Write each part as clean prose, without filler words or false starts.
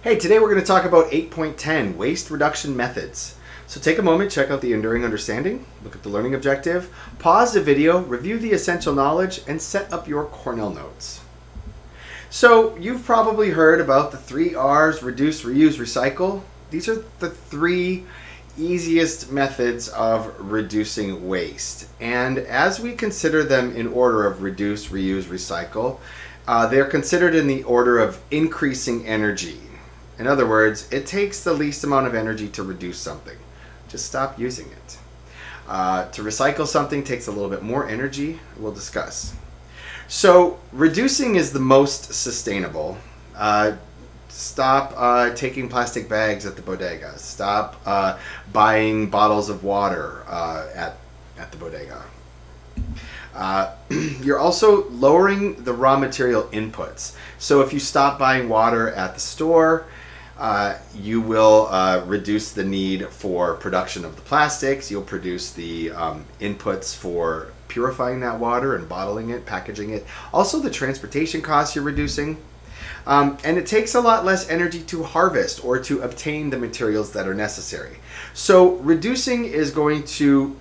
Hey, today we're going to talk about 8.10, waste reduction methods. So take a moment, check out the Enduring Understanding, look at the learning objective, pause the video, review the essential knowledge, and set up your Cornell notes. So you've probably heard about the 3 R's, reduce, reuse, recycle. These are the 3 easiest methods of reducing waste. And as we consider them in order of reduce, reuse, recycle, they're considered in the order of increasing energy. In other words, it takes the least amount of energy to reduce something. Just stop using it. To recycle something takes a little bit more energy. We'll discuss. So reducing is the most sustainable. Stop taking plastic bags at the bodega. Stop buying bottles of water at the bodega. You're also lowering the raw material inputs. So if you stop buying water at the store, you will reduce the need for production of the plastics. You'll produce the inputs for purifying that water and bottling it, packaging it. Also the transportation costs you're reducing. And it takes a lot less energy to harvest or to obtain the materials that are necessary. So reducing is going to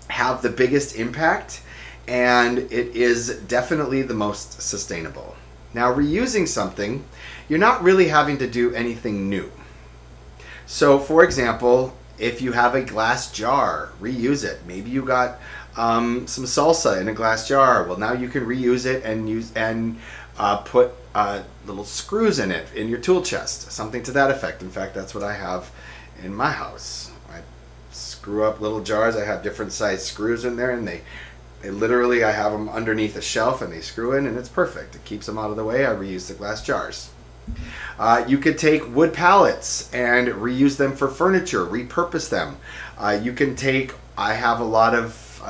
have the biggest impact, and it is definitely the most sustainable. Now, reusing something, you're not really having to do anything new. So, for example, if you have a glass jar, reuse it. Maybe you got some salsa in a glass jar. Well, now you can reuse it and put little screws in it in your tool chest, something to that effect. In fact, that's what I have in my house. I screw up little jars. I have different size screws in there, and they literally, I have them underneath a shelf and they screw in, and it's perfect. It keeps them out of the way. I reuse the glass jars. You could take wood pallets and reuse them for furniture, repurpose them. You can take, I have a lot of,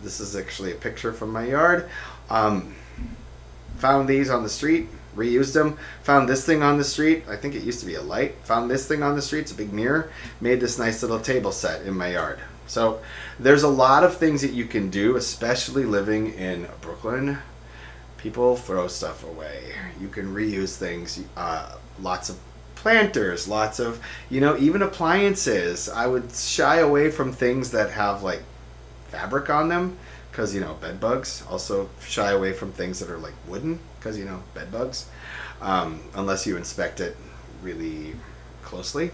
this is actually a picture from my yard. Found these on the street, reused them. Found this thing on the street. I think it used to be a light. Found this thing on the street. It's a big mirror. Made this nice little table set in my yard. So there's a lot of things that you can do, especially living in Brooklyn. People throw stuff away. You can reuse things. Lots of planters, lots of, even appliances. I would shy away from things that have like fabric on them because, bed bugs. Also shy away from things that are like wooden because, bed bugs. Unless you inspect it really closely.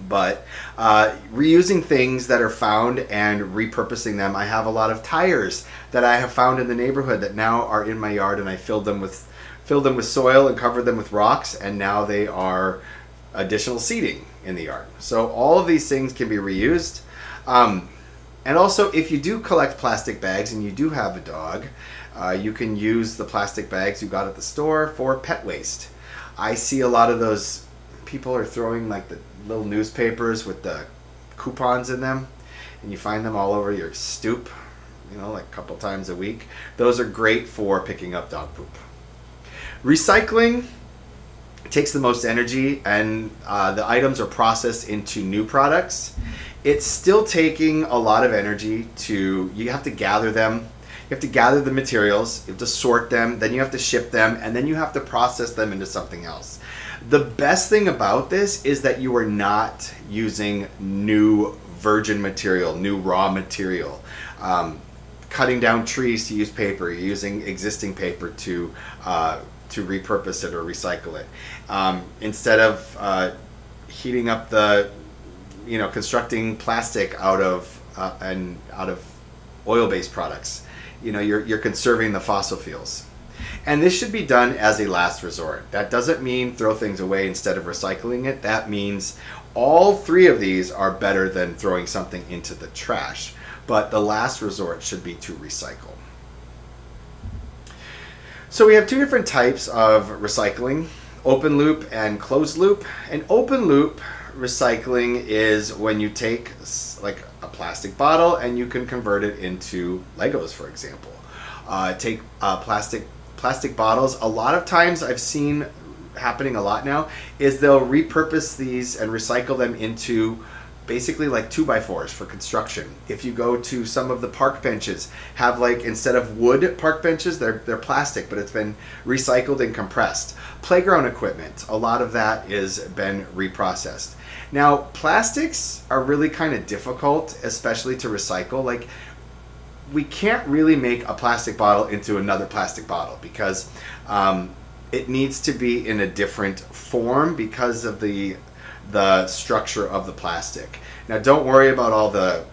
But reusing things that are found and repurposing them. I have a lot of tires that I have found in the neighborhood that now are in my yard, and I filled them with soil and covered them with rocks, and now they are additional seating in the yard. So all of these things can be reused. And also, if you do collect plastic bags and you do have a dog, you can use the plastic bags you got at the store for pet waste. I see a lot of those people are throwing like the little newspapers with the coupons in them, and you find them all over your stoop, like a couple times a week. Those are great for picking up dog poop. Recycling takes the most energy, and the items are processed into new products. It's still taking a lot of energy you have to gather them. You have to gather the materials, you have to sort them, then you have to ship them, and then you have to process them into something else. The best thing about this is that you are not using new virgin material, new raw material. Cutting down trees to use paper, you're using existing paper to repurpose it or recycle it. Instead of heating up the, constructing plastic out of oil-based products, you're conserving the fossil fuels. And this should be done as a last resort. That doesn't mean throw things away instead of recycling it. That means all 3 of these are better than throwing something into the trash. But the last resort should be to recycle. So we have 2 different types of recycling, open loop and closed loop. And open loop recycling is when you take like a plastic bottle and you can convert it into Legos, for example. Take plastic bottles. A lot of times I've seen happening a lot now is they'll repurpose these and recycle them into basically like 2x4s for construction. If you go to some of the park benches, have like, instead of wood park benches, they're plastic, but it's been recycled and compressed. Playground equipment, a lot of that is been reprocessed. Now, plastics are really kind of difficult, especially to recycle. Like, we can't really make a plastic bottle into another plastic bottle because it needs to be in a different form because of the structure of the plastic. Now, don't worry about all the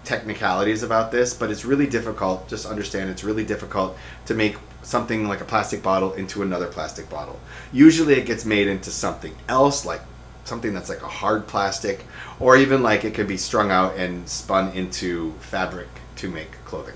technicalities about this, but it's really difficult. Just understand it's really difficult to make something like a plastic bottle into another plastic bottle. Usually it gets made into something else, like something that's like a hard plastic, or even like it can be strung out and spun into fabric to make clothing.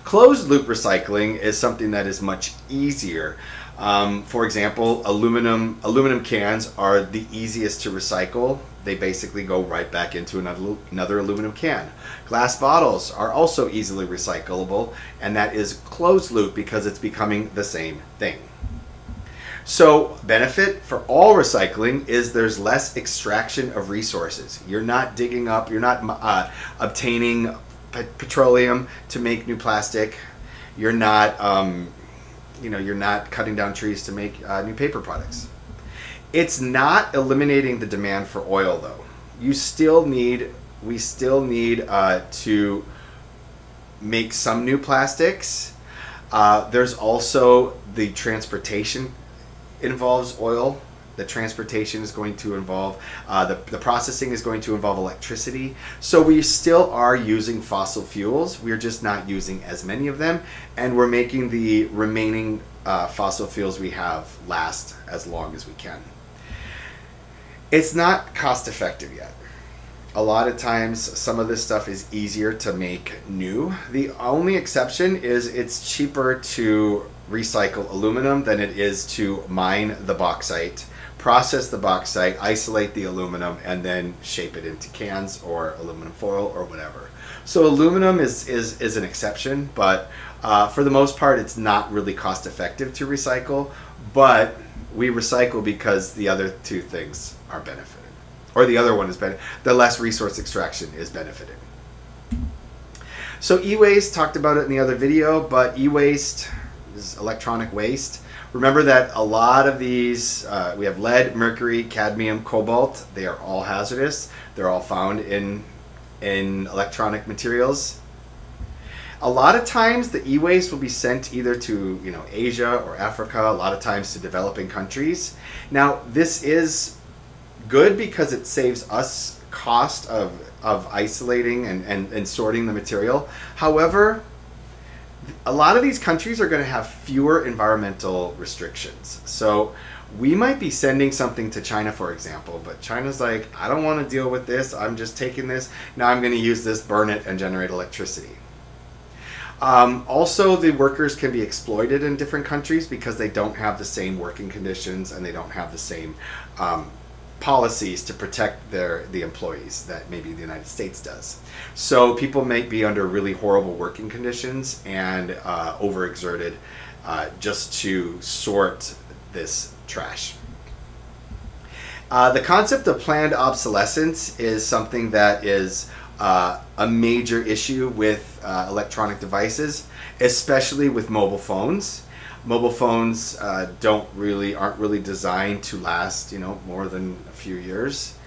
Closed loop recycling is something that is much easier. For example, aluminum cans are the easiest to recycle. They basically go right back into another aluminum can. Glass bottles are also easily recyclable, and that is closed loop because it's becoming the same thing. So, benefit for all recycling is there's less extraction of resources. You're not digging up, you're not obtaining petroleum to make new plastic. You're not, you're not cutting down trees to make new paper products. It's not eliminating the demand for oil, though. We still need to make some new plastics. There's also the transportation involves oil. The transportation is going to involve, the processing is going to involve electricity. So we still are using fossil fuels. We're just not using as many of them. And we're making the remaining fossil fuels we have last as long as we can. It's not cost effective yet. A lot of times some of this stuff is easier to make new. The only exception is it's cheaper to recycle aluminum than it is to mine the bauxite, process the bauxite, isolate the aluminum, and then shape it into cans or aluminum foil or whatever. So aluminum is an exception, but for the most part it's not really cost effective to recycle, but we recycle because the other two things are benefited. Or the other one is the less resource extraction is benefited. So e-waste, talked about it in the other video, but e-waste is electronic waste. Remember that a lot of these, we have lead, mercury, cadmium, cobalt. They are all hazardous. They're all found in electronic materials. A lot of times the e-waste will be sent either to Asia or Africa, a lot of times to developing countries. Now this is good because it saves us cost of isolating and sorting the material. However, a lot of these countries are going to have fewer environmental restrictions. So we might be sending something to China, for example, but China's like, I don't want to deal with this. I'm just taking this. Now I'm going to use this, burn it, and generate electricity. Also, the workers can be exploited in different countries because they don't have the same working conditions and they don't have the same policies to protect the employees that maybe the United States does. So people may be under really horrible working conditions and overexerted just to sort this trash. The concept of planned obsolescence is something that is a major issue with electronic devices, especially with mobile phones. Mobile phones aren't really designed to last, more than a few years.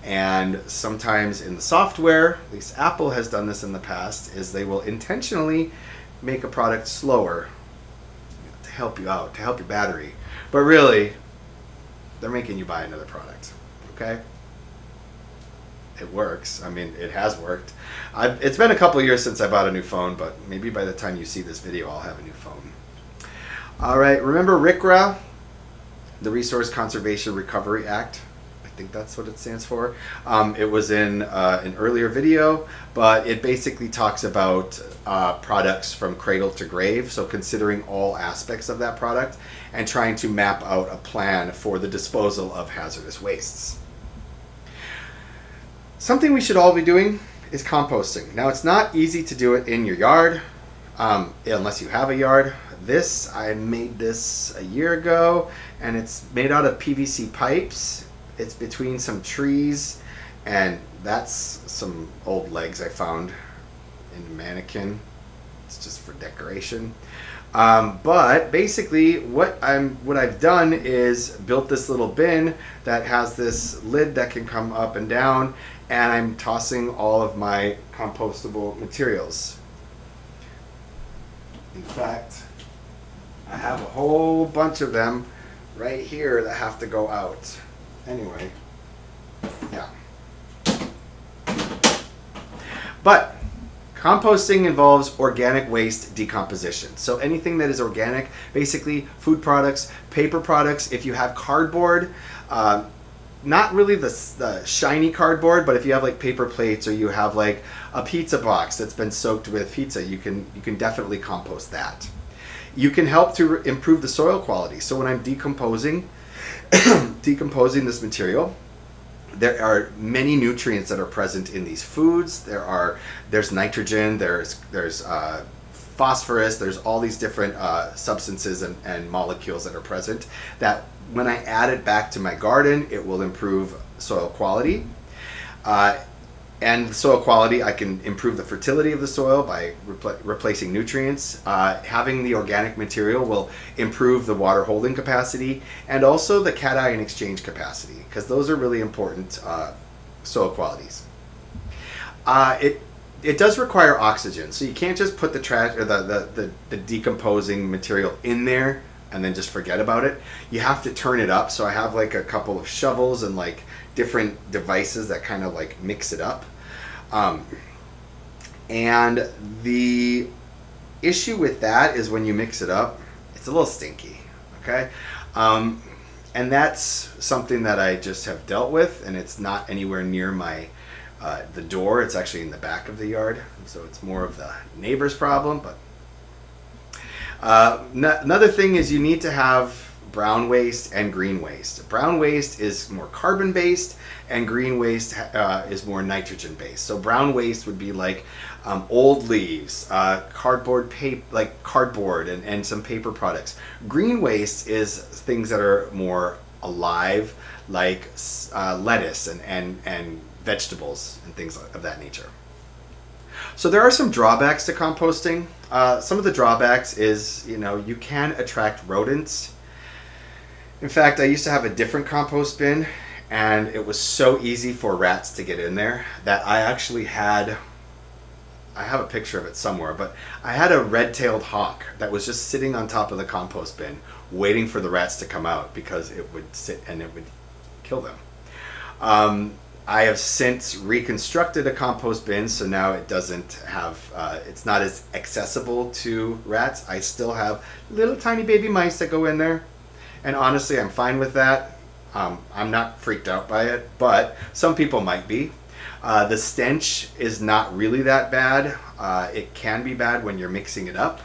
And sometimes in the software, at least Apple has done this in the past, is they will intentionally make a product slower to help you out, to help your battery. But really, they're making you buy another product, okay? It works. I mean, it has worked. It's been a couple years since I bought a new phone, but maybe by the time you see this video, I'll have a new phone. All right, remember RCRA, the Resource Conservation Recovery Act? I think that's what it stands for. It was in an earlier video, but it basically talks about products from cradle to grave, so considering all aspects of that product and trying to map out a plan for the disposal of hazardous wastes. Something we should all be doing is composting. Now, it's not easy to do it in your yard, unless you have a yard. I made this a year ago, and it's made out of PVC pipes. It's between some trees, And that's some old legs I found in a mannequin. It's just for decoration. But basically what I've done is built this little bin that has this lid that can come up and down, and I'm tossing all of my compostable materials. In fact, I have a whole bunch of them right here that have to go out. Anyway, yeah. But composting involves organic waste decomposition. So anything that is organic, basically food products, paper products, if you have cardboard, not really the shiny cardboard, but if you have like paper plates or you have like a pizza box that's been soaked with pizza, you can definitely compost that. You can help to improve the soil quality. So when I'm decomposing this material, there are many nutrients that are present in these foods. There's nitrogen, there's phosphorus, there's all these different substances and molecules that are present that when I add it back to my garden, it will improve soil quality. And the soil quality, I can improve the fertility of the soil by replacing nutrients. Having the organic material will improve the water holding capacity and also the cation exchange capacity, because those are really important soil qualities. It does require oxygen, so you can't just put the trash or the decomposing material in there and then just forget about it. You have to turn it up. So I have like a couple of shovels and like different devices that kind of like mix it up. And the issue with that is when you mix it up, it's a little stinky, okay? And that's something that I just have dealt with, and it's not anywhere near my the door. It's actually in the back of the yard, so it's more of the neighbor's problem. But another thing is you need to have brown waste and green waste. Brown waste is more carbon based and green waste is more nitrogen based. So brown waste would be like old leaves, cardboard and some paper products. Green waste is things that are more alive, like lettuce and vegetables and things of that nature. So there are some drawbacks to composting. Some of the drawbacks is, you can attract rodents. In fact, I used to have a different compost bin, and it was so easy for rats to get in there that I actually had, I have a picture of it somewhere, but I had a red-tailed hawk that was just sitting on top of the compost bin waiting for the rats to come out because it would sit and it would kill them. I have since reconstructed a compost bin, so now it doesn't have, it's not as accessible to rats. I still have little tiny baby mice that go in there. And honestly, I'm fine with that. I'm not freaked out by it, but some people might be. The stench is not really that bad. It can be bad when you're mixing it up.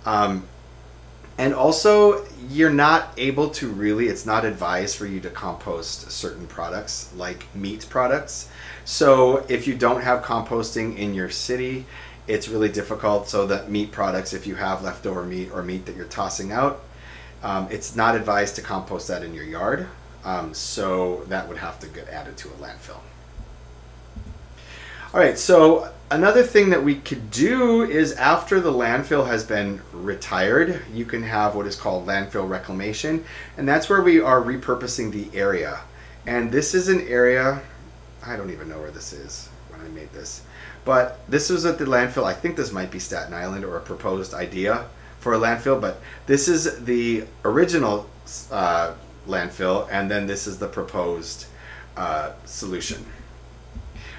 And also, you're not able to really, it's not advised for you to compost certain products like meat products. So if you don't have composting in your city, it's really difficult. So that meat products, if you have leftover meat or meat that you're tossing out, it's not advised to compost that in your yard, so that would have to get added to a landfill. All right, so another thing that we could do is after the landfill has been retired, you can have what is called landfill reclamation, and that's where we are repurposing the area. And this is an area, I don't even know where this is when I made this, but this was at the landfill. I think this might be Staten Island or a proposed idea for a landfill, but this is the original landfill, and then this is the proposed solution.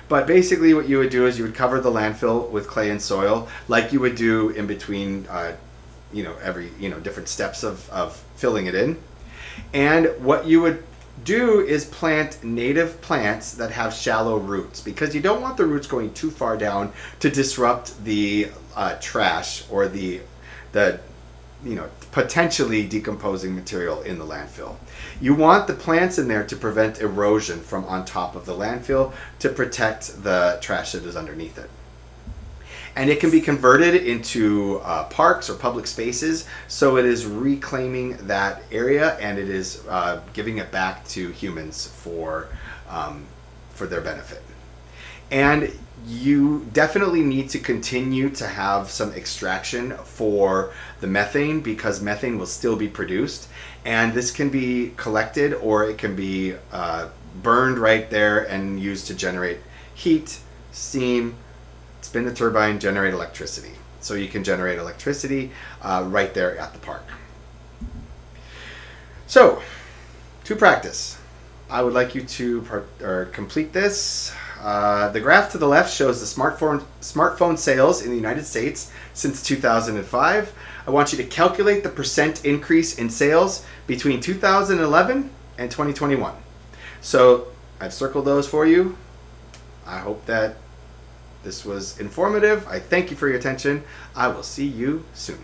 But basically what you would do is you would cover the landfill with clay and soil like you would do in between every different steps of filling it in. And what you would do is plant native plants that have shallow roots, because you don't want the roots going too far down to disrupt the trash or the potentially decomposing material in the landfill. You want the plants in there to prevent erosion from on top of the landfill to protect the trash that is underneath it. And it can be converted into parks or public spaces, so it is reclaiming that area and it is giving it back to humans for for their benefit. And you definitely need to continue to have some extraction for the methane, because methane will still be produced, and this can be collected or it can be burned right there and used to generate heat, steam, spin the turbine, generate electricity. So you can generate electricity right there at the park. So, to practice, I would like you to complete this. The graph to the left shows the smartphone sales in the United States since 2005. I want you to calculate the percent increase in sales between 2011 and 2021. So I've circled those for you. I hope that this was informative. I thank you for your attention. I will see you soon.